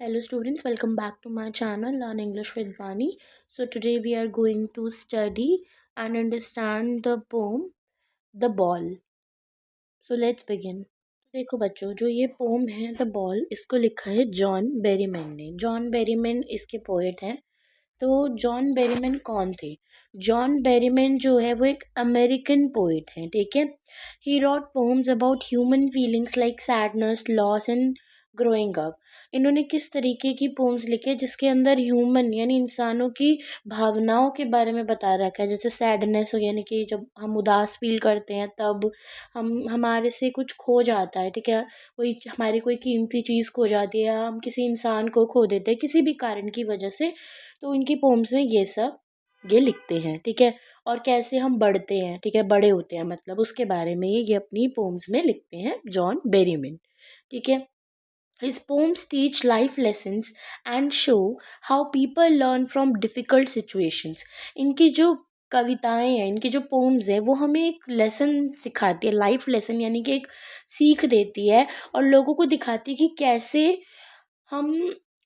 Hello students, welcome back to my channel Learn English with Vani. So today we are going to study and understand the poem The Ball. So let's begin. देखो बच्चों, जो ये pome है the ball, इसको लिखा है John Berryman ने। John Berryman इसके पोएट हैं। तो जॉन बेरीमैन कौन थे? जॉन बेरीमैन जो है वो एक अमेरिकन पोएट हैं, ठीक है। He wrote poems about human feelings like sadness, loss and growing up. इन्होंने किस तरीके की पोम्स लिखे जिसके अंदर ह्यूमन यानी इंसानों की भावनाओं के बारे में बता रखा है। जैसे सैडनेस हो, यानी कि जब हम उदास फील करते हैं तब हम हमारे से कुछ खो जाता है, ठीक है। कोई हमारी कोई कीमती चीज़ खो जाती है, हम किसी इंसान को खो देते हैं किसी भी कारण की वजह से। तो इनकी पोम्स में ये लिखते हैं, ठीक है। और कैसे हम बढ़ते हैं, ठीक है, बड़े होते हैं, मतलब उसके बारे में ये अपनी पोम्स में लिखते हैं जॉन बेरीमैन, ठीक है। His poems teach life lessons and show how people learn from difficult situations. इनकी जो कविताएं हैं, इनकी जो पोम्स है, वो हमें एक लेसन सिखाती है, लाइफ लेसन, यानी कि एक सीख देती है और लोगों को दिखाती है कि कैसे हम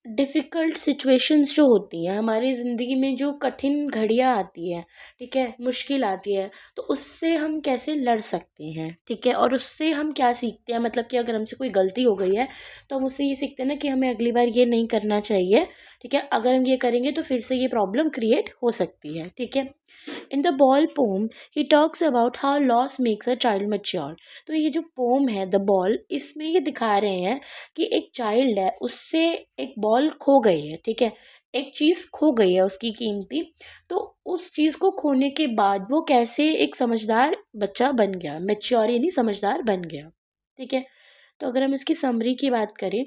डिफ़िकल्ट सिचुएशंस जो होती हैं हमारी ज़िंदगी में, जो कठिन घड़ियाँ आती हैं, ठीक है, मुश्किल आती है, तो उससे हम कैसे लड़ सकते हैं, ठीक है। और उससे हम क्या सीखते हैं, मतलब कि अगर हमसे कोई गलती हो गई है तो हम उससे ये सीखते हैं ना कि हमें अगली बार ये नहीं करना चाहिए, ठीक है। अगर हम ये करेंगे तो फिर से ये प्रॉब्लम क्रिएट हो सकती है, ठीक है। In the ball poem he talks about how loss makes a child mature. तो ये जो पोम है द बॉल, इसमें ये दिखा रहे हैं कि एक चाइल्ड है, उससे एक बॉल खो गई है, ठीक है। एक चीज़ खो गई है उसकी कीमती, तो उस चीज़ को खोने के बाद वो कैसे एक समझदार बच्चा बन गया, मैच्योर यानी समझदार बन गया, ठीक है। तो अगर हम इसकी समरी की बात करें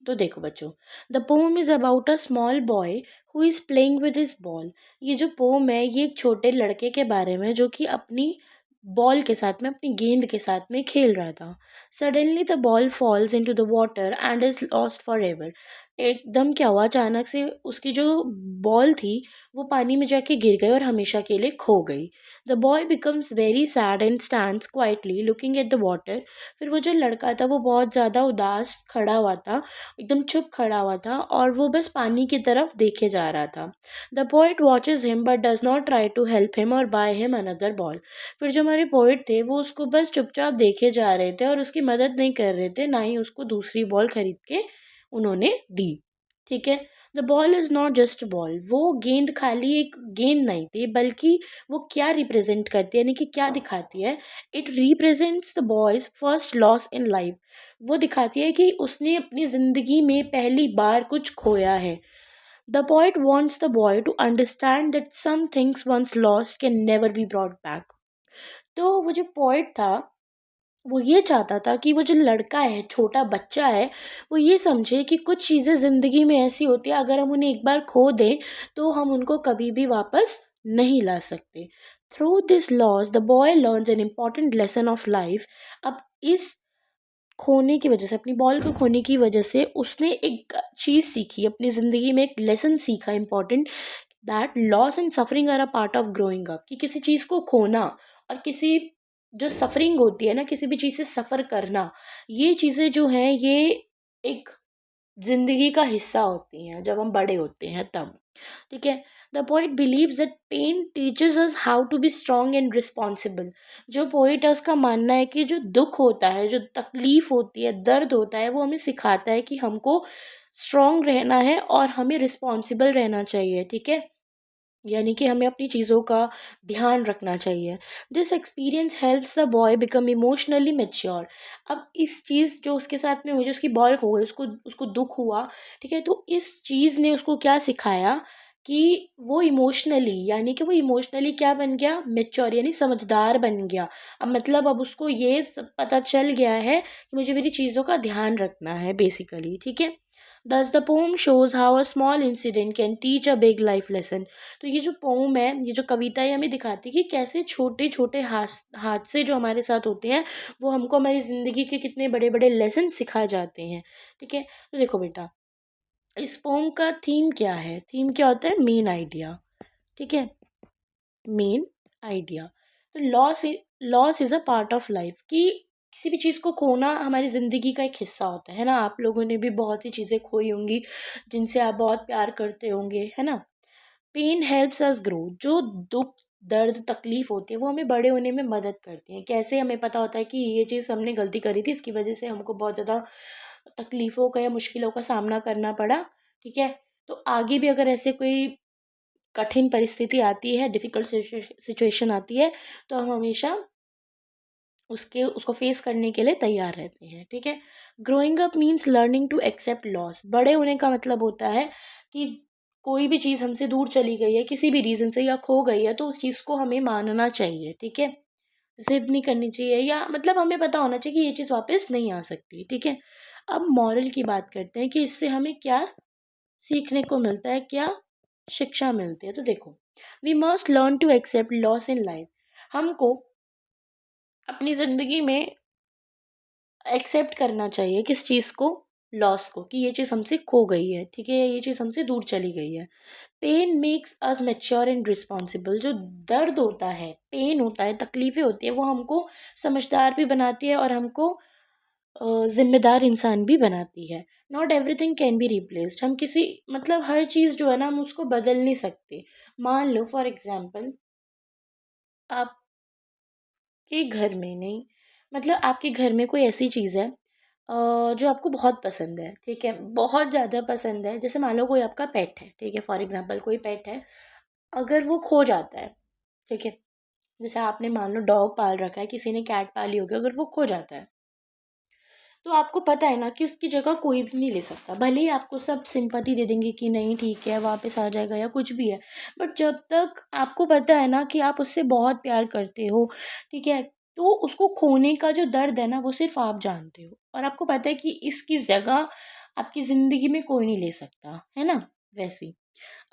तो देखो बच्चों, the pome is about a small boy who is playing with his ball. ये जो पोम है ये एक छोटे लड़के के बारे में जो कि अपनी बॉल के साथ में, अपनी गेंद के साथ में खेल रहा था। Suddenly the ball falls into the water and is lost for ever. एकदम क्या हुआ, अचानक से उसकी जो बॉल थी वो पानी में जाके गिर गई और हमेशा के लिए खो गई। The boy becomes very sad and stands quietly looking at the water. फिर वो जो लड़का था वो बहुत ज़्यादा उदास खड़ा हुआ था, एकदम चुप खड़ा हुआ था और वो बस पानी की तरफ देखे जा रहा था। The poet watches him but does not try to help him or buy him another ball. फिर जो हमारे पोइट थे वो उसको बस चुपचाप देखे जा रहे थे और उसकी मदद नहीं कर रहे थे, ना ही उसको दूसरी बॉल खरीद के उन्होंने दी, ठीक है। The ball is not just ball. वो गेंद खाली एक गेंद नहीं थी, बल्कि वो क्या रिप्रेजेंट करती है, यानी कि क्या दिखाती है। It represents the boys first loss in life. वो दिखाती है कि उसने अपनी ज़िंदगी में पहली बार कुछ खोया है। The poet wants the boy to understand that some things once lost can never be brought back. तो वो जो पोएट था वो ये चाहता था कि वो जो लड़का है, छोटा बच्चा है, वो ये समझे कि कुछ चीज़ें ज़िंदगी में ऐसी होती हैं, अगर हम उन्हें एक बार खो दें तो हम उनको कभी भी वापस नहीं ला सकते। Through this loss the boy learns an important lesson of life. अब इस खोने की वजह से, अपनी बॉल को खोने की वजह से उसने एक चीज़ सीखी, अपनी ज़िंदगी में एक लेसन सीखा important, that loss and suffering are a part of growing up. कि किसी चीज़ को खोना और किसी जो सफरिंग होती है ना, किसी भी चीज़ से सफ़र करना, ये चीज़ें जो हैं ये एक ज़िंदगी का हिस्सा होती हैं जब हम बड़े होते हैं तब, ठीक है। The poet believes that pain teaches us how to be strong and responsible. जो पोएट है उसका मानना है कि जो दुख होता है, जो तकलीफ होती है, दर्द होता है, वो हमें सिखाता है कि हमको स्ट्रॉन्ग रहना है और हमें रिस्पॉन्सिबल रहना चाहिए, ठीक है। यानी कि हमें अपनी चीज़ों का ध्यान रखना चाहिए। This experience helps the boy become emotionally mature. अब इस चीज़ जो उसके साथ में हुई, जो उसकी बॉल खो गई, उसको उसको दुख हुआ, ठीक है। तो इस चीज़ ने उसको क्या सिखाया कि वो इमोशनली, यानी कि वो इमोशनली क्या बन गया, मैच्योर यानी समझदार बन गया। अब मतलब अब उसको ये पता चल गया है कि मुझे मेरी चीज़ों का ध्यान रखना है बेसिकली, ठीक है। Thus, the poem shows how a small incident can teach a big life lesson. तो ये जो पोम है, ये जो कविता है, हमें दिखाती है कि कैसे छोटे छोटे हादसे जो हमारे साथ होते हैं वो हमको हमारी ज़िंदगी के कितने बड़े बड़े लेसन सिखा जाते हैं, ठीक है। तो देखो बेटा, इस पोम का थीम क्या है? थीम क्या होता है? मेन आइडिया, ठीक है। Main idea. तो loss is a part of life. कि किसी भी चीज़ को खोना हमारी ज़िंदगी का एक हिस्सा होता है ना। आप लोगों ने भी बहुत सी चीज़ें खोई होंगी जिनसे आप बहुत प्यार करते होंगे, है ना। Pain helps us grow. जो दुख, दर्द, तकलीफ होती है वो हमें बड़े होने में मदद करती है। कैसे हमें पता होता है कि ये चीज़ हमने गलती करी थी, इसकी वजह से हमको बहुत ज़्यादा तकलीफ़ों का या मुश्किलों का सामना करना पड़ा, ठीक है। तो आगे भी अगर ऐसे कोई कठिन परिस्थिति आती है, डिफ़िकल्ट सिचुएशन आती है, तो हम हमेशा उसको फेस करने के लिए तैयार रहते हैं, ठीक है। Growing up means learning to accept loss. बड़े होने का मतलब होता है कि कोई भी चीज़ हमसे दूर चली गई है किसी भी रीज़न से या खो गई है, तो उस चीज़ को हमें मानना चाहिए, ठीक है। ज़िद नहीं करनी चाहिए, या मतलब हमें पता होना चाहिए कि ये चीज़ वापस नहीं आ सकती, ठीक है। अब मॉरल की बात करते हैं कि इससे हमें क्या सीखने को मिलता है, क्या शिक्षा मिलती है। तो देखो, we must learn to accept loss in life. हमको अपनी ज़िंदगी में एक्सेप्ट करना चाहिए किस चीज़ को, लॉस को, कि ये चीज़ हमसे खो गई है, ठीक है, ये चीज़ हमसे दूर चली गई है। Pain makes us mature and responsible. जो दर्द होता है, पेन होता है, तकलीफ़ें होती है, वो हमको समझदार भी बनाती है और हमको ज़िम्मेदार इंसान भी बनाती है। Not everything can be replaced. हम किसी मतलब हर चीज़ जो है ना, हम उसको बदल नहीं सकते। मान लो फॉर एग्ज़ाम्पल, आप के घर में नहीं, मतलब आपके घर में कोई ऐसी चीज़ है जो आपको बहुत पसंद है, ठीक है, बहुत ज़्यादा पसंद है। जैसे मान लो कोई आपका पेट है, ठीक है, फॉर एग्जांपल कोई पेट है, अगर वो खो जाता है, ठीक है, जैसे आपने मान लो डॉग पाल रखा है, किसी ने कैट पाली होगी, अगर वो खो जाता है, तो आपको पता है ना कि उसकी जगह कोई भी नहीं ले सकता। भले ही आपको सब सिंपैथी दे देंगे कि नहीं ठीक है वापस आ जाएगा या कुछ भी है, बट जब तक आपको पता है ना कि आप उससे बहुत प्यार करते हो, ठीक है, तो उसको खोने का जो दर्द है ना वो सिर्फ आप जानते हो, और आपको पता है कि इसकी जगह आपकी ज़िंदगी में कोई नहीं ले सकता, है ना। वैसे ही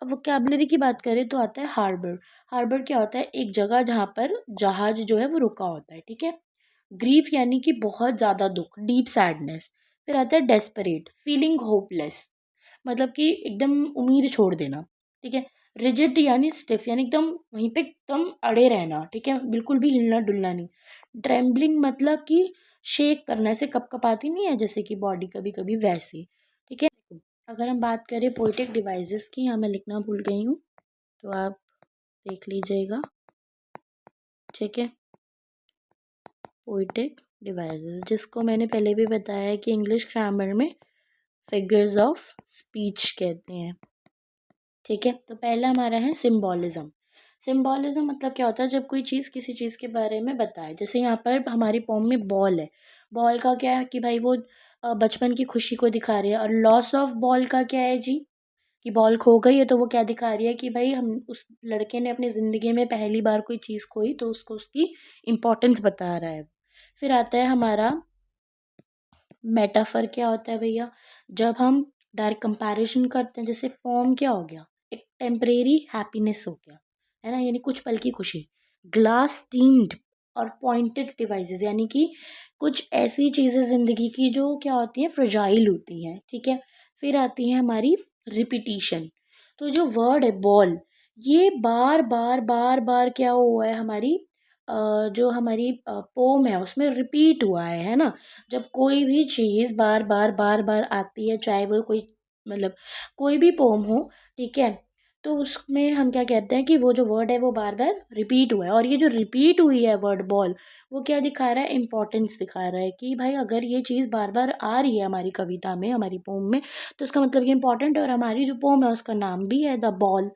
अब वोकैबुलरी की बात करें तो आता है हार्बर। हार्बर क्या होता है, एक जगह जहाँ पर जहाज जो है वो रुका होता है, ठीक है। ग्रीफ यानी कि बहुत ज़्यादा दुख, डीप सैडनेस। फिर आता है डेस्परेट, फीलिंग होपलेस, मतलब कि एकदम उम्मीद छोड़ देना, ठीक है। रिजिड यानी स्टिफ, यानी एकदम वहीं पे एकदम अड़े रहना, ठीक है, बिल्कुल भी हिलना डुलना नहीं। ट्रेम्बलिंग मतलब कि शेक करना, ऐसे कपकपाती नहीं है जैसे कि बॉडी कभी कभी, वैसे, ठीक है। अगर हम बात करें पोइटिक डिवाइसेस की, यहाँ मैं लिखना भूल गई हूँ, तो आप देख लीजिएगा, ठीक है। पोइटिक डिवाइसेस, जिसको मैंने पहले भी बताया है कि इंग्लिश ग्रामर में फिगर्स ऑफ स्पीच कहते हैं, ठीक है। तो पहला हमारा है सिम्बोलिज्म। सिम्बोलिज्म मतलब क्या होता है, जब कोई चीज़ किसी चीज़ के बारे में बताए। जैसे यहाँ पर हमारी पोम में बॉल है, बॉल का क्या है कि भाई वो बचपन की खुशी को दिखा रही है, और लॉस ऑफ बॉल का क्या है जी, कि बॉल खो गई है, तो वो क्या दिखा रही है कि भाई हम उस लड़के ने अपनी ज़िंदगी में पहली बार कोई चीज़ खोई, तो उसको उसकी इम्पोर्टेंस बता रहा है। फिर आता है हमारा मेटाफर। क्या होता है भैया, जब हम डायरेक्ट कंपैरिजन करते हैं, जैसे फॉर्म क्या हो गया, एक टेम्परेरी हैप्पीनेस हो गया, है ना, यानी कुछ पल की खुशी। ग्लास टीम्ड और पॉइंटेड डिवाइसेस, यानी कि कुछ ऐसी चीज़ें ज़िंदगी की जो क्या होती हैं, फ्रेजाइल होती हैं, ठीक है। फिर आती है हमारी रिपीटिशन। तो जो वर्ड है बॉल, ये बार बार बार बार क्या हुआ है हमारी जो हमारी पोम है उसमें रिपीट हुआ है ना। जब कोई भी चीज़ बार बार बार बार आती है, चाहे वो कोई मतलब कोई भी पोम हो, ठीक है, तो उसमें हम क्या कहते हैं कि वो जो वर्ड है वो बार बार रिपीट हुआ है, और ये जो रिपीट हुई है वर्ड बॉल, वो क्या दिखा रहा है, इम्पोर्टेंस दिखा रहा है कि भाई अगर ये चीज़ बार बार आ रही है हमारी कविता में, हमारी पोम में, तो इसका मतलब ये इम्पोर्टेंट है, और हमारी जो पोम है उसका नाम भी है द बॉल,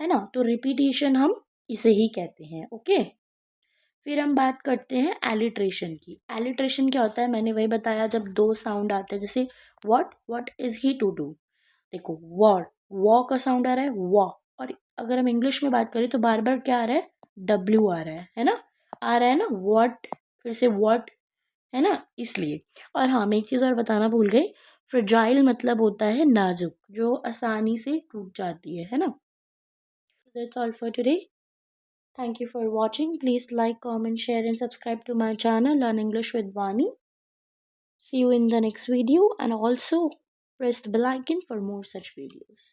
है ना। तो रिपीटिशन हम इसे ही कहते हैं, ओके। फिर हम बात करते हैं एलिट्रेशन की। एलिट्रेशन क्या होता है, मैंने वही बताया, जब दो साउंड आते हैं, जैसे what is he to do, देखो वॉट, वॉ का साउंड आ रहा है, वॉ, और अगर हम इंग्लिश में बात करें तो बार बार क्या आ रहा है, डब्ल्यू आ रहा है ना, आ रहा है ना, व्हाट, फिर से व्हाट, है ना, इसलिए। और हाँ, मैं एक चीज़ और बताना भूल गई, फ्रेजाइल मतलब होता है नाजुक, जो आसानी से टूट जाती है ना। That's all for today. Thank you for watching. Please like, comment, share and subscribe to my channel Learn English with Vani. See you in the next video, and also press the bell icon for more such videos.